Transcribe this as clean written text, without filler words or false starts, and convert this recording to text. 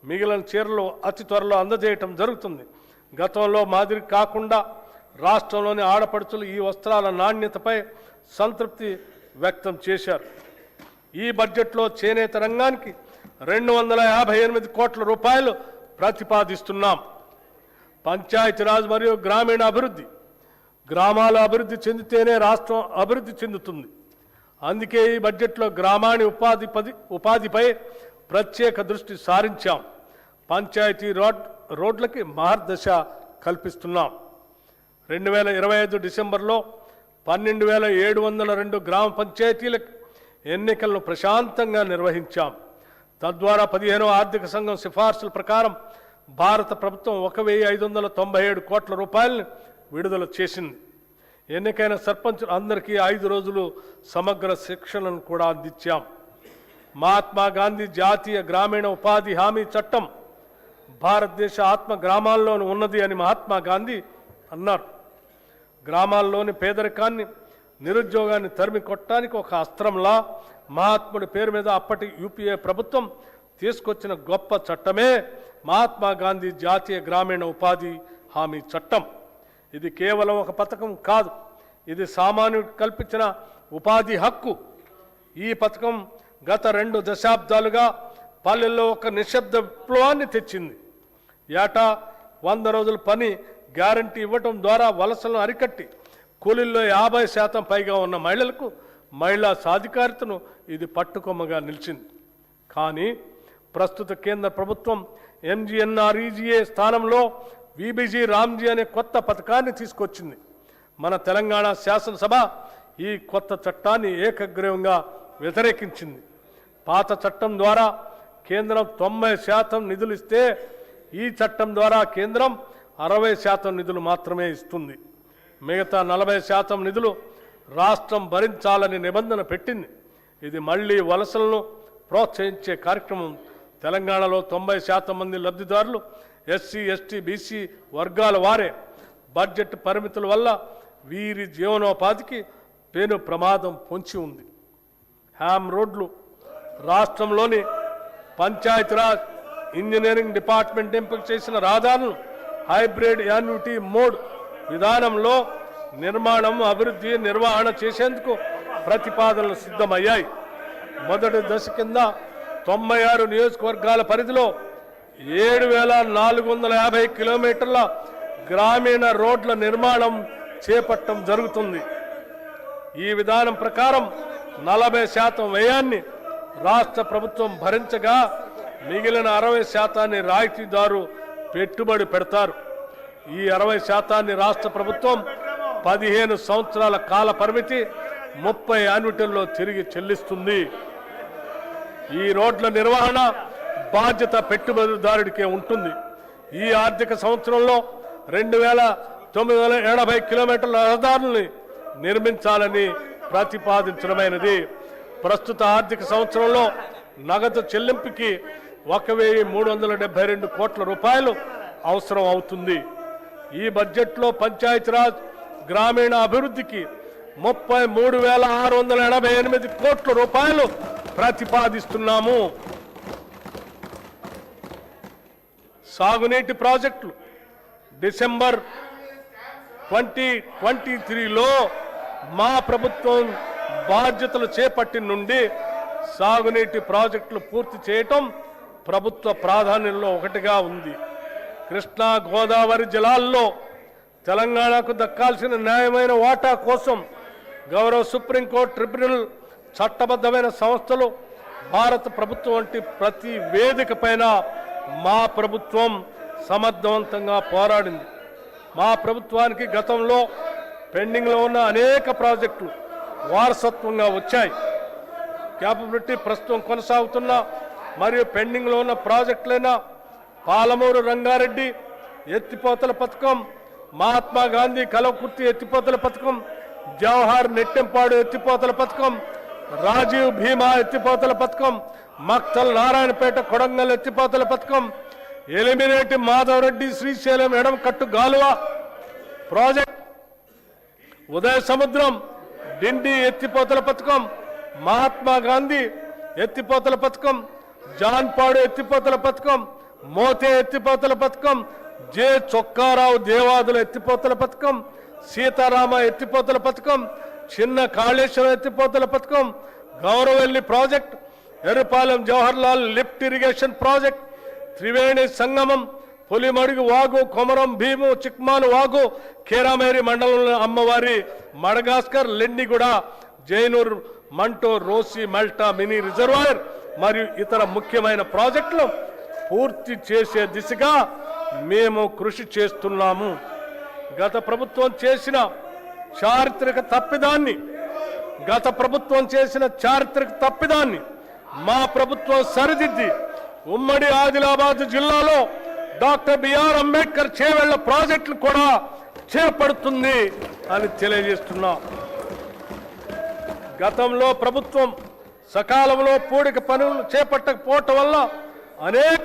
మిగిలిన చీరలు అతి త్వరలో అందజేయటం జరుగుతుంది. గతంలో మాదిరి కాకుండా రాష్ట్రంలోని ఆడపడుచులు ఈ వస్త్రాల నాణ్యతపై సంతృప్తి వ్యక్తం చేశారు. ఈ బడ్జెట్లో చేనేత రంగానికి 258 కోట్ల రూపాయలు ప్రతిపాదిస్తున్నాం. పంచాయతీరాజ్ మరియు గ్రామీణ అభివృద్ధి, గ్రామాల అభివృద్ధి చెందితేనే రాష్ట్రం అభివృద్ధి చెందుతుంది. అందుకే ఈ బడ్జెట్లో గ్రామాణి ఉపాధిపై ప్రత్యేక దృష్టి సారించాం. పంచాయతీ రోడ్లకి మార్గదర్శ కల్పిస్తున్నాం. 2025 డిసెంబర్లో 12,702 గ్రామ పంచాయతీలకు ఎన్నికలను ప్రశాంతంగా నిర్వహించాం. తద్వారా 15వ ఆర్థిక సంఘం సిఫార్సుల ప్రకారం భారత ప్రభుత్వం 1,597 కోట్ల రూపాయలను విడుదల చేసింది. ఎన్నికైన సర్పంచ్ అందరికీ 5 రోజులు సమగ్ర శిక్షణను కూడా అందించాం. మహాత్మా గాంధీ జాతీయ గ్రామీణ ఉపాధి హామీ చట్టం భారతదేశ ఆత్మ గ్రామాల్లోనూ ఉన్నది అని మహాత్మా గాంధీ అన్నారు. గ్రామాల్లోని పేదరికాన్ని, నిరుద్యోగాన్ని తరిమి కొట్టడానికి ఒక అస్త్రంలా మహాత్ముడి పేరు మీద అప్పటి యూపీఏ ప్రభుత్వం తీసుకొచ్చిన గొప్ప చట్టమే మహాత్మా గాంధీ జాతీయ గ్రామీణ ఉపాధి హామీ చట్టం. ఇది కేవలం ఒక పథకం కాదు, ఇది సామాన్యుడికి కల్పించిన ఉపాధి హక్కు. ఈ పథకం గత 2 దశాబ్దాలుగా పల్లెల్లో ఒక నిశ్శబ్ద విప్లవాన్ని తెచ్చింది. ఏటా 100 రోజుల పని గ్యారంటీ ఇవ్వటం ద్వారా వలసలను అరికట్టి కూలీల్లో 50% పైగా ఉన్న మహిళలకు మహిళా సాధికారితను ఇది పట్టుకొమ్మగా నిలిచింది. కానీ ప్రస్తుత కేంద్ర ప్రభుత్వం ఎంజీఎన్ఆర్ఈజీఏ స్థానంలో వీబీజీ రామ్జీ అనే కొత్త పథకాన్ని తీసుకొచ్చింది. మన తెలంగాణ శాసనసభ ఈ కొత్త చట్టాన్ని ఏకగ్రీవంగా వ్యతిరేకించింది. పాత చట్టం ద్వారా కేంద్రం 90% నిధులు ఇస్తే ఈ చట్టం ద్వారా కేంద్రం 60% నిధులు మాత్రమే ఇస్తుంది. మిగతా 40% నిధులు రాష్ట్రం భరించాలని నిబంధన పెట్టింది. ఇది మళ్లీ వలసలను ప్రోత్సహించే కార్యక్రమం. తెలంగాణలో 90% మంది లబ్ధిదారులు ఎస్సీ, ఎస్టీ, బీసీ వర్గాల వారే. బడ్జెట్ పరిమితుల వల్ల వీరి జీవనోపాధికి పెను ప్రమాదం పొంచి ఉంది. హ్యామ్ రోడ్లు, రాష్ట్రంలోని పంచాయతీరాజ్ ఇంజనీరింగ్ డిపార్ట్మెంట్ ఎంపిక చేసిన రహదారులను హైబ్రిడ్ యాన్యుటీ మోడ్ విధానంలో నిర్మాణం, అభివృద్ధి, నిర్వహణ చేసేందుకు ప్రతిపాదనలు సిద్ధమయ్యాయి. మొదటి దశ కింద 96 నియోజకవర్గాల పరిధిలో 7,450 కిలోమీటర్ల గ్రామీణ రోడ్ల నిర్మాణం చేపట్టడం జరుగుతుంది. ఈ విధానం ప్రకారం 40% వ్యయాన్ని రాష్ట్ర ప్రభుత్వం భరించగా మిగిలిన 60% రాయితీదారు పెట్టుబడి పెడతారు. ఈ 60% రాష్ట్ర ప్రభుత్వం 15 సంవత్సరాల కాల పరిమితి 30 యాన్యుటీల్లో తిరిగి చెల్లిస్తుంది. ఈ రోడ్ల నిర్వహణ బాధ్యత పెట్టుబడిదారుడికే ఉంటుంది. ఈ ఆర్థిక సంవత్సరంలో 2,980 కిలోమీటర్ల రహదారుల్ని నిర్మించాలని ప్రతిపాదించడమైనది. ప్రస్తుత ఆర్థిక సంవత్సరంలో నగదు చెల్లింపుకి 1,372 కోట్ల రూపాయలు అవసరం అవుతుంది. ఈ బడ్జెట్లో పంచాయతీరాజ్ గ్రామీణ అభివృద్ధికి 33,688 కోట్ల రూపాయలు ప్రతిపాదిస్తున్నాము. సాగునీటి ప్రాజెక్టులు డిసెంబర్ 2023లో మా ప్రభుత్వం బాధ్యతలు చేపట్టిన నుండి సాగునీటి ప్రాజెక్టులు పూర్తి చేయటం ప్రభుత్వ ప్రాధాన్యంలో ఒకటిగా ఉంది. కృష్ణా, గోదావరి జలాల్లో తెలంగాణకు దక్కాల్సిన న్యాయమైన వాటా కోసం గౌరవ సుప్రీంకోర్టు, ట్రిబ్యునల్, చట్టబద్ధమైన సంస్థలు, భారత ప్రభుత్వం వంటి ప్రతి వేదిక పైన మా ప్రభుత్వం సమర్థవంతంగా పోరాడింది. మా ప్రభుత్వానికి గతంలో పెండింగ్లో ఉన్న అనేక ప్రాజెక్టులు వారసత్వంగా వచ్చాయి. క్యాపబిలిటీ ప్రస్తుతం కొనసాగుతున్న మరియు పెండింగ్లో ఉన్న ప్రాజెక్టులైన పాలమూరు రంగారెడ్డి ఎత్తిపోతల పథకం, మహాత్మా గాంధీ కలవకుర్తి ఎత్తిపోతల పథకం, జవహర్ నెట్టెంపాడు ఎత్తిపోతల పథకం, రాజీవ్ భీమా ఎత్తిపోతల పథకం, మక్తల్ నారాయణపేట కొడంగల్ ఎత్తిపోతల పథకం, ఎలిమినేటి మాధవరెడ్డి శ్రీశైలం ఎడమకట్టు గాలువ ప్రాజెక్ట్, ఉదయ సముద్రం డిండి ఎత్తిపోతల పథకం, మహాత్మా గాంధీ ఎత్తిపోతల పథకం, జాన్పాడు ఎత్తిపోతల పథకం, మోతే ఎత్తిపోతల పథకం, జె చొక్కారావు దేవాదుల ఎత్తిపోతల పథకం, సీతారామ ఎత్తిపోతల పథకం, చిన్న కాళేశ్వరం ఎత్తిపోతల పథకం, Gouravelli project, Errapalem Jawaharlal lift irrigation project, Triveni Sangamam, Pulimadugu వాగు, కొమరం భీము, చిక్మాను వాగు, కేరామేరి మండలంలో అమ్మవారి మడగాస్కర్, లెండిగూడ, జైనూర్, మంటో, రోసి, మల్టా మినీ రిజర్వాయర్ మరియు ఇతర ముఖ్యమైన ప్రాజెక్టులు పూర్తి చేసే దిశగా మేము కృషి చేస్తున్నాము. గత ప్రభుత్వం చేసిన చారిత్రక తప్పిదాన్ని మా ప్రభుత్వం సరిదిద్ది ఉమ్మడి ఆదిలాబాద్ జిల్లాలో డాక్టర్ బిఆర్ అంబేద్కర్ చేవెళ్ల ప్రాజెక్టులు కూడా చేపడుతుంది అని తెలియజేస్తున్నాం. గతంలో ప్రభుత్వం సకాలంలో పూడిక పనులు చేపట్టకపోవటం వల్ల అనేక